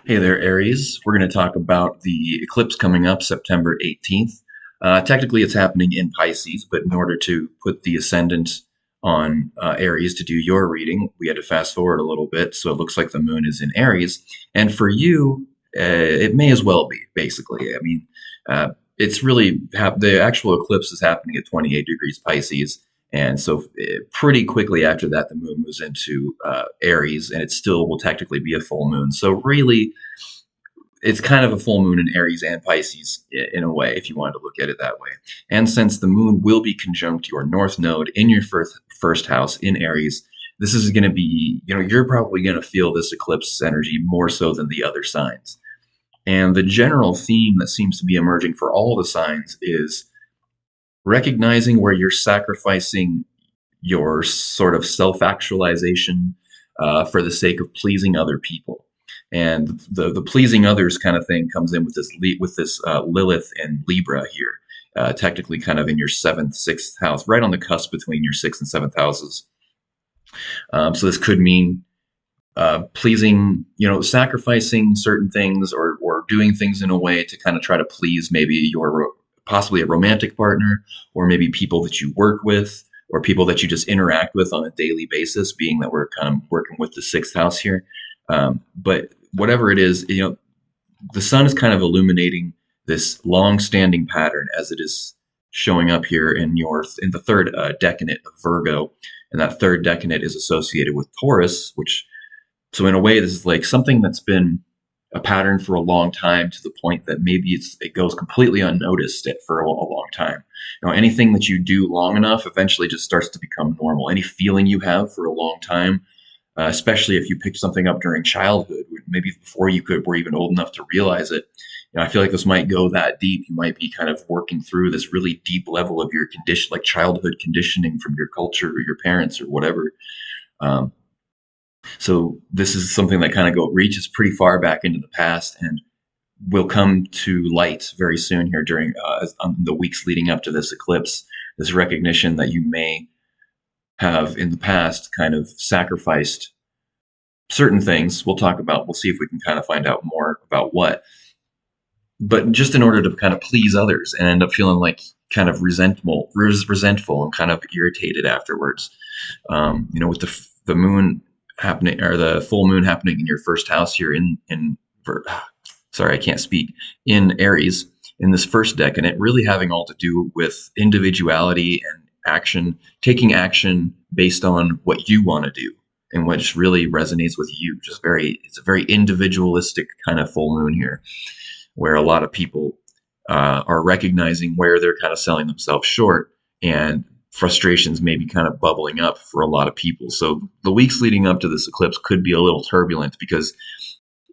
Hey there, Aries. We're going to talk about the eclipse coming up September 18th. Technically, it's happening in Pisces, but in order to put the ascendant on Aries to do your reading, we had to fast forward a little bit. So it looks like the moon is in Aries. And for you, it may as well be, basically. I mean, it's really the actual eclipse is happening at 28 degrees Pisces. And so, pretty quickly after that, the moon moves into Aries, and it still will technically be a full moon. So, really, it's kind of a full moon in Aries and Pisces in a way, if you wanted to look at it that way. And since the moon will be conjunct your north node in your first house in Aries, this is going to be, you're probably going to feel this eclipse energy more so than the other signs. And the general theme that seems to be emerging for all the signs is recognizing where you're sacrificing your sort of self actualization for the sake of pleasing other people. And the pleasing others kind of thing comes in with this Lilith and Libra here, technically kind of in your seventh, sixth house, right on the cusp between your sixth and seventh houses. So this could mean pleasing, sacrificing certain things or doing things in a way to kind of try to please maybe your possibly a romantic partner or maybe people that you work with or people that you just interact with on a daily basis, being that we're kind of working with the sixth house here. But whatever it is, the sun is kind of illuminating this long-standing pattern as it is showing up here in the third decanate of Virgo, and that third decanate is associated with Taurus, which so in a way, this is like something that's been a pattern for a long time to the point that maybe it goes completely unnoticed for a long time. Anything that you do long enough eventually just starts to become normal. Any feeling you have for a long time, especially if you picked something up during childhood, maybe before you were even old enough to realize it. I feel like this might go that deep. You might be kind of working through this really deep level of your condition, like childhood conditioning from your culture or your parents or whatever. Um, so this is something that kind of reaches pretty far back into the past and will come to light very soon here during the weeks leading up to this eclipse. This recognition that you may have in the past kind of sacrificed certain things. We'll see if we can kind of find out more about what. But just in order to kind of please others and end up feeling like kind of resentful and kind of irritated afterwards. With the moon happening or the full moon happening in your first house here sorry, I can't speak, in Aries in this first deck, and it really having all to do with individuality and taking action based on what you want to do and which really resonates with you. It's a very individualistic kind of full moon here, where a lot of people are recognizing where they're kind of selling themselves short and frustrations may be kind of bubbling up for a lot of people. So the weeks leading up to this eclipse could be a little turbulent because,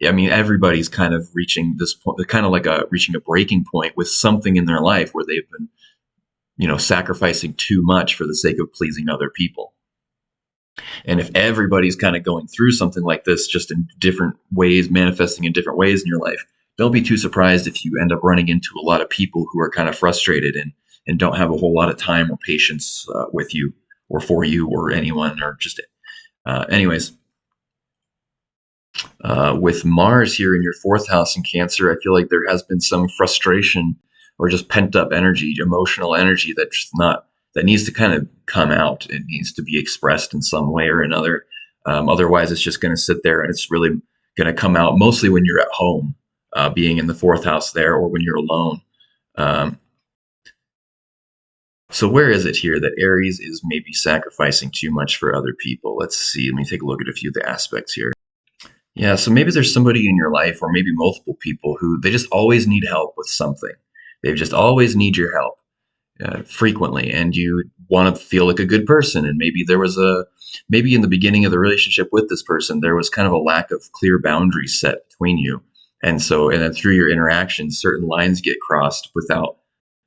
I mean, everybody's kind of reaching this point, kind of like reaching a breaking point with something in their life where they've been, sacrificing too much for the sake of pleasing other people. And if everybody's kind of going through something like this, just in different ways, manifesting in different ways in your life, don't be too surprised if you end up running into a lot of people who are kind of frustrated and don't have a whole lot of time or patience with you or for you or anyone or just anyways. With Mars here in your fourth house in Cancer, I feel like there has been some frustration or just pent up energy, emotional energy that needs to kind of come out. It needs to be expressed in some way or another. Otherwise, it's just going to sit there and it's really going to come out mostly when you're at home, being in the fourth house there, or when you're alone. Um, so where is it here that Aries is maybe sacrificing too much for other people? Let's see. Let me take a look at a few of the aspects here. Yeah, so maybe there's somebody in your life, or maybe multiple people, who they just always need help with something. They just always need your help frequently, and you want to feel like a good person. And maybe in the beginning of the relationship with this person, there was kind of a lack of clear boundaries set between you. And then through your interactions, certain lines get crossed without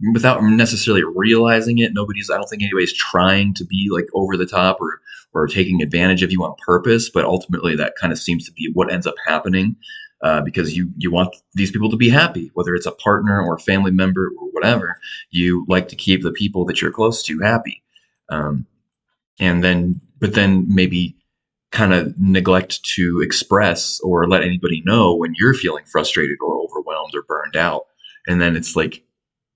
necessarily realizing it. I don't think anybody's trying to be like over the top or taking advantage of you on purpose, but ultimately that kind of seems to be what ends up happening, because you want these people to be happy, whether it's a partner or a family member or whatever. You like to keep the people that you're close to happy. But then maybe kind of neglect to express or let anybody know when you're feeling frustrated or overwhelmed or burned out. And then it's like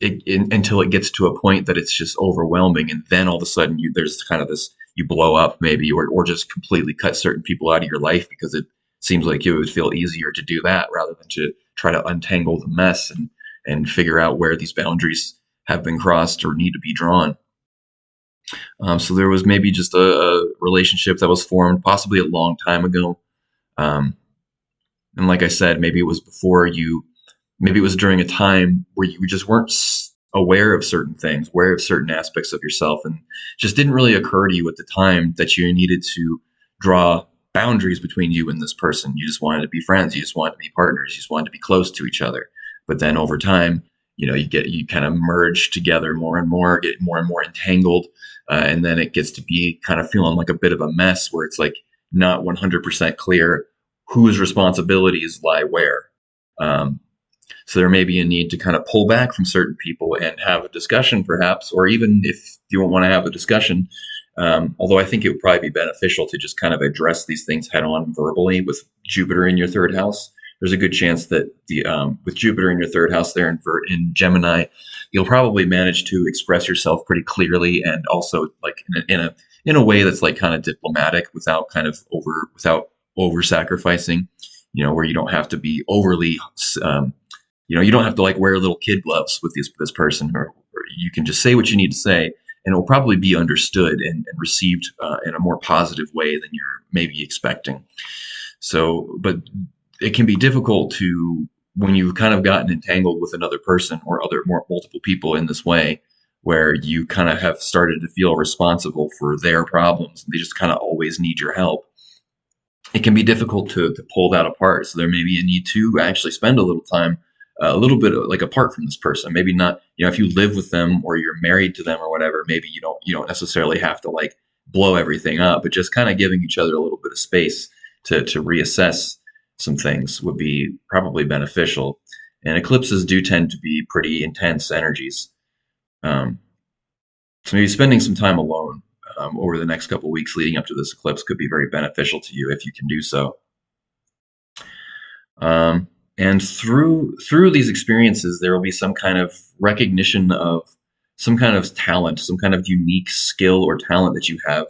until it gets to a point that it's just overwhelming, and then all of a sudden there's kind of this, you blow up maybe, or just completely cut certain people out of your life because it seems like it would feel easier to do that rather than to try to untangle the mess and figure out where these boundaries have been crossed or need to be drawn. So there was maybe just a relationship that was formed possibly a long time ago. Um, and like I said, maybe it was before you, maybe it was during a time where you just weren't aware of certain things, aware of certain aspects of yourself, and just didn't really occur to you at the time that you needed to draw boundaries between you and this person. You just wanted to be friends, you just wanted to be partners, you just wanted to be close to each other. But then over time, you kind of merge together more and more, get more and more entangled, and then it gets to be kind of feeling like a bit of a mess where it's like not 100% clear whose responsibilities lie where. Um, so there may be a need to kind of pull back from certain people and have a discussion, perhaps, or even if you don't want to have a discussion, although I think it would probably be beneficial to just kind of address these things head on verbally with Jupiter in your third house. There's a good chance that with Jupiter in your third house there in Gemini, you'll probably manage to express yourself pretty clearly and also like in a way that's like kind of diplomatic without kind of without over sacrificing. Where you don't have to be overly um, you don't have to like wear little kid gloves with this person, or you can just say what you need to say, and it will probably be understood and received in a more positive way than you're maybe expecting. So, but it can be difficult to, when you've kind of gotten entangled with another person or other more multiple people in this way, where you kind of have started to feel responsible for their problems and they just kind of always need your help. It can be difficult to pull that apart. So there may be a need to actually spend a little time, a little bit like apart from this person. Maybe not, if you live with them or you're married to them or whatever, maybe you don't necessarily have to like blow everything up, but just kind of giving each other a little bit of space to reassess some things would be probably beneficial. And eclipses do tend to be pretty intense energies. Um, so maybe spending some time alone over the next couple of weeks leading up to this eclipse could be very beneficial to you if you can do so. And through these experiences, there will be some kind of recognition of some kind of talent, some kind of unique skill or talent that you have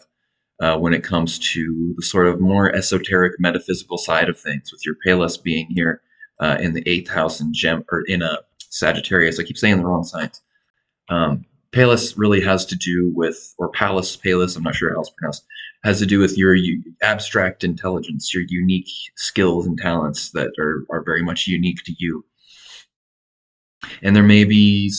when it comes to the sort of more esoteric metaphysical side of things. With your Palus being here in the eighth house in Gem or in a Sagittarius, I keep saying the wrong signs. Palus really has to do with, or Palus, I'm not sure how it's pronounced, has to do with your abstract intelligence, your unique skills and talents that are very much unique to you. And there may be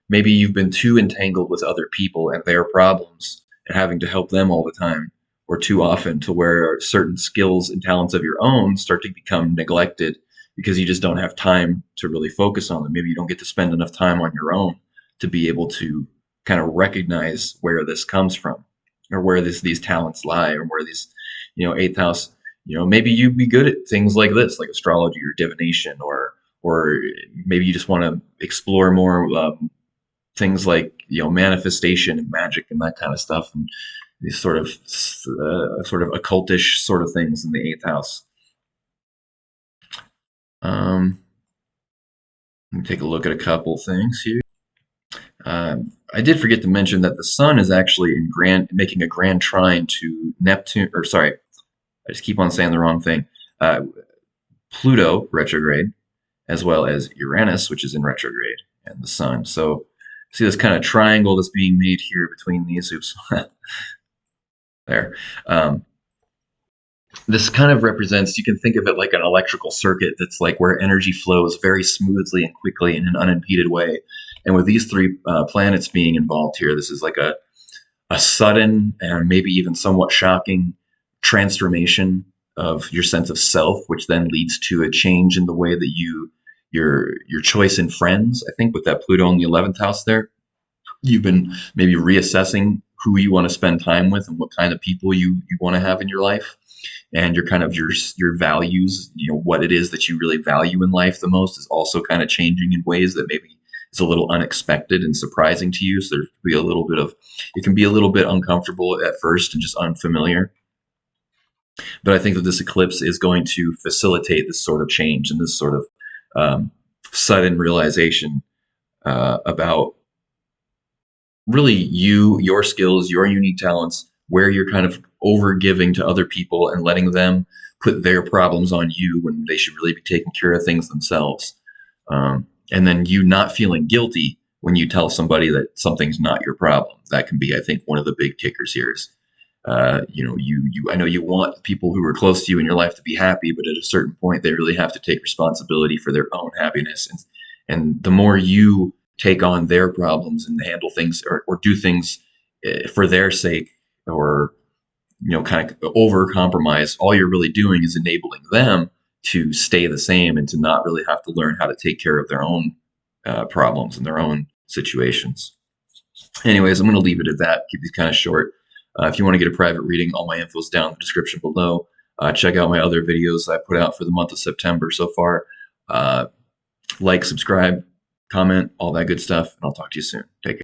maybe you've been too entangled with other people and their problems and having to help them all the time, or too often, to where certain skills and talents of your own start to become neglected because you just don't have time to really focus on them. Maybe you don't get to spend enough time on your own to be able to kind of recognize where this comes from, or where these talents lie, or where these, eighth house, maybe you'd be good at things like this, like astrology or divination, or maybe you just want to explore more things like manifestation and magic and that kind of stuff, and these sort of occultish sort of things in the eighth house. Let me take a look at a couple things here. I did forget to mention that the Sun is actually making a grand trine to Neptune, or sorry, I just keep on saying the wrong thing. Pluto retrograde, as well as Uranus, which is in retrograde, and the Sun. So see this kind of triangle that's being made here between these. Oops, there. This kind of represents, you can think of it like an electrical circuit that's like where energy flows very smoothly and quickly in an unimpeded way. And with these three planets being involved here, this is like a sudden and maybe even somewhat shocking transformation of your sense of self, which then leads to a change in the way that your choice in friends. I think with that Pluto in the 11th house there, you've been maybe reassessing who you want to spend time with and what kind of people you want to have in your life, and your kind of your values, what it is that you really value in life the most, is also kind of changing in ways that maybe is a little unexpected and surprising to you. So there could be a little bit of, it can be a little bit uncomfortable at first and just unfamiliar. But I think that this eclipse is going to facilitate this sort of change and this sort of um, sudden realization about really your skills, your unique talents, where you're kind of over giving to other people and letting them put their problems on you when they should really be taking care of things themselves. And then you not feeling guilty when you tell somebody that something's not your problem. That can be, I think, one of the big kickers here is, I know you want people who are close to you in your life to be happy, but at a certain point, they really have to take responsibility for their own happiness. And the more you take on their problems and handle things or do things for their sake, or kind of over compromise, all you're really doing is enabling them to stay the same and to not really have to learn how to take care of their own problems and their own situations. Anyways, I'm going to leave it at that. Keep these kind of short. If you want to get a private reading, all my info is down in the description below. Check out my other videos I put out for the month of September so far. Like, subscribe, comment, all that good stuff, and I'll talk to you soon. Take care.